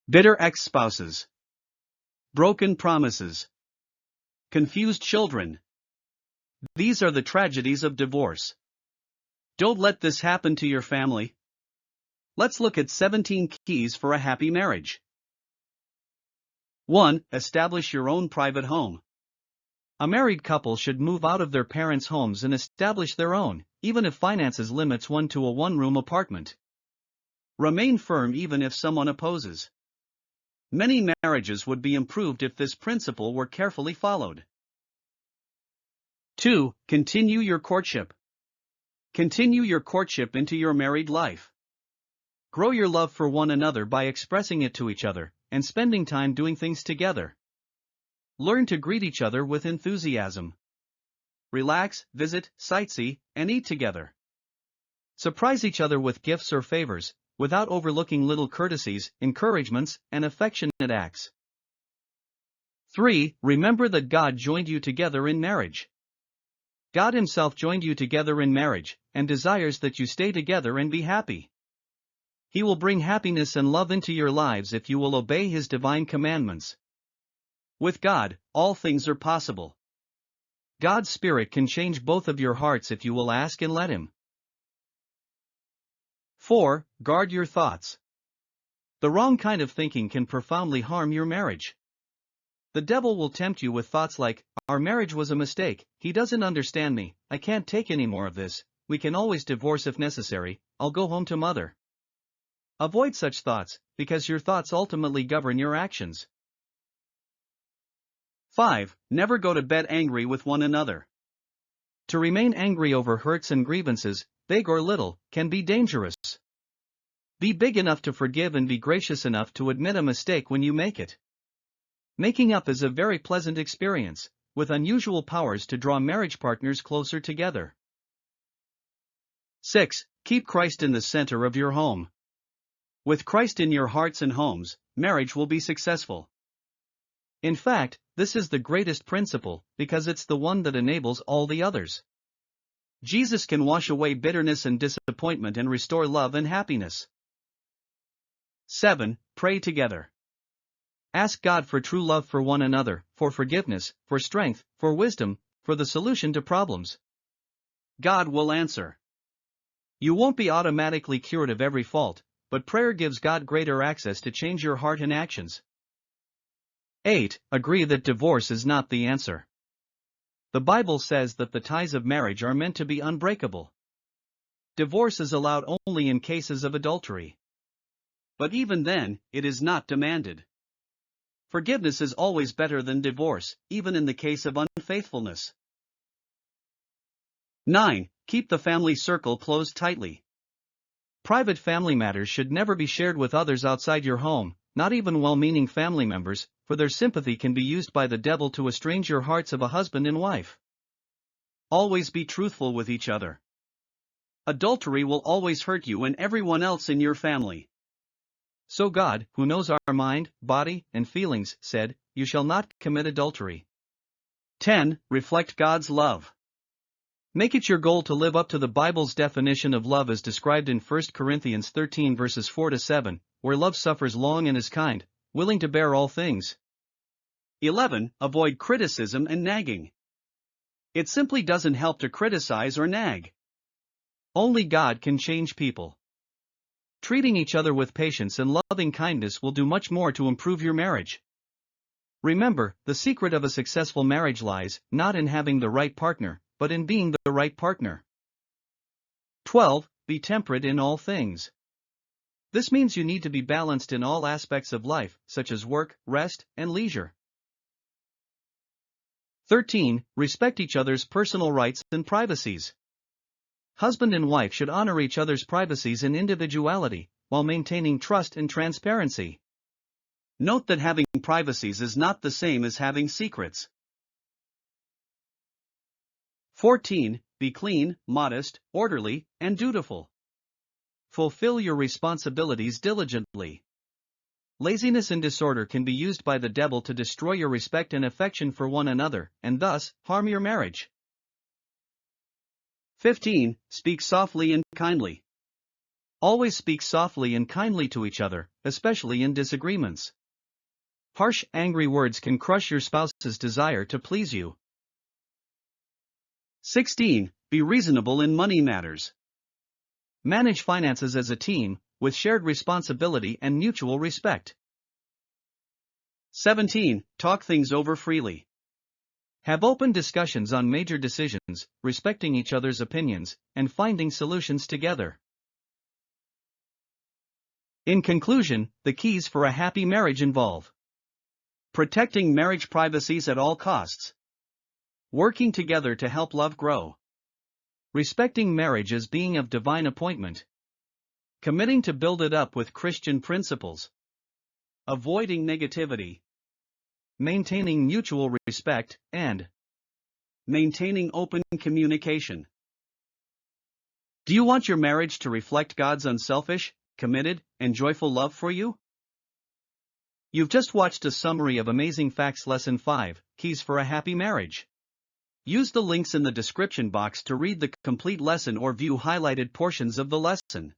Bitter ex-spouses. Broken promises. Confused children. These are the tragedies of divorce. Don't let this happen to your family. Let's look at 17 keys for a happy marriage. 1. Establish your own private home. A married couple should move out of their parents' homes and establish their own, even if finances limits one to a one-room apartment. Remain firm even if someone opposes. Many marriages would be improved if this principle were carefully followed. 2. Continue your courtship. Continue your courtship into your married life. Grow your love for one another by expressing it to each other, and spending time doing things together. Learn to greet each other with enthusiasm. Relax, visit, sightsee, and eat together. Surprise each other with gifts or favors, without overlooking little courtesies, encouragements, and affectionate acts. 3. Remember that God joined you together in marriage. God Himself joined you together in marriage, and desires that you stay together and be happy. He will bring happiness and love into your lives if you will obey His divine commandments. With God, all things are possible. God's Spirit can change both of your hearts if you will ask and let Him. 4. Guard your thoughts. The wrong kind of thinking can profoundly harm your marriage. The devil will tempt you with thoughts like, "Our marriage was a mistake, he doesn't understand me, I can't take any more of this, we can always divorce if necessary, I'll go home to mother." Avoid such thoughts, because your thoughts ultimately govern your actions. 5. Never go to bed angry with one another. To remain angry over hurts and grievances, big or little, can be dangerous. Be big enough to forgive and be gracious enough to admit a mistake when you make it. Making up is a very pleasant experience, with unusual powers to draw marriage partners closer together. 6. Keep Christ in the center of your home. With Christ in your hearts and homes, marriage will be successful. In fact, this is the greatest principle, because it's the one that enables all the others. Jesus can wash away bitterness and disappointment and restore love and happiness. 7. Pray together. Ask God for true love for one another, for forgiveness, for strength, for wisdom, for the solution to problems. God will answer. You won't be automatically cured of every fault, but prayer gives God greater access to change your heart and actions. 8. Agree that divorce is not the answer. The Bible says that the ties of marriage are meant to be unbreakable. Divorce is allowed only in cases of adultery. But even then, it is not demanded. Forgiveness is always better than divorce, even in the case of unfaithfulness. 9. Keep the family circle closed tightly. Private family matters should never be shared with others outside your home, not even well-meaning family members, for their sympathy can be used by the devil to estrange your hearts of a husband and wife. Always be truthful with each other. Adultery will always hurt you and everyone else in your family. So God, who knows our mind, body, and feelings, said, "You shall not commit adultery." 10. Reflect God's love. Make it your goal to live up to the Bible's definition of love as described in 1 Corinthians 13 verses 4-7, where love suffers long and is kind, willing to bear all things. 11. Avoid criticism and nagging. It simply doesn't help to criticize or nag. Only God can change people. Treating each other with patience and loving kindness will do much more to improve your marriage. Remember, the secret of a successful marriage lies not in having the right partner, but in being the right partner. 12. Be temperate in all things. This means you need to be balanced in all aspects of life, such as work, rest, and leisure. 13. Respect each other's personal rights and privacies. Husband and wife should honor each other's privacies and individuality, while maintaining trust and transparency. Note that having privacies is not the same as having secrets. 14. Be clean, modest, orderly, and dutiful. Fulfill your responsibilities diligently. Laziness and disorder can be used by the devil to destroy your respect and affection for one another, and thus, harm your marriage. 15. Speak softly and kindly. Always speak softly and kindly to each other, especially in disagreements. Harsh, angry words can crush your spouse's desire to please you. 16. Be reasonable in money matters. Manage finances as a team, with shared responsibility and mutual respect. 17. Talk things over freely. Have open discussions on major decisions, respecting each other's opinions, and finding solutions together. In conclusion, the keys for a happy marriage involve protecting marriage privacies at all costs, working together to help love grow, respecting marriage as being of divine appointment, committing to build it up with Christian principles, avoiding negativity, maintaining mutual respect, and maintaining open communication. Do you want your marriage to reflect God's unselfish, committed, and joyful love for you? You've just watched a summary of Amazing Facts Lesson 5, Keys for a Happy Marriage. Use the links in the description box to read the complete lesson or view highlighted portions of the lesson.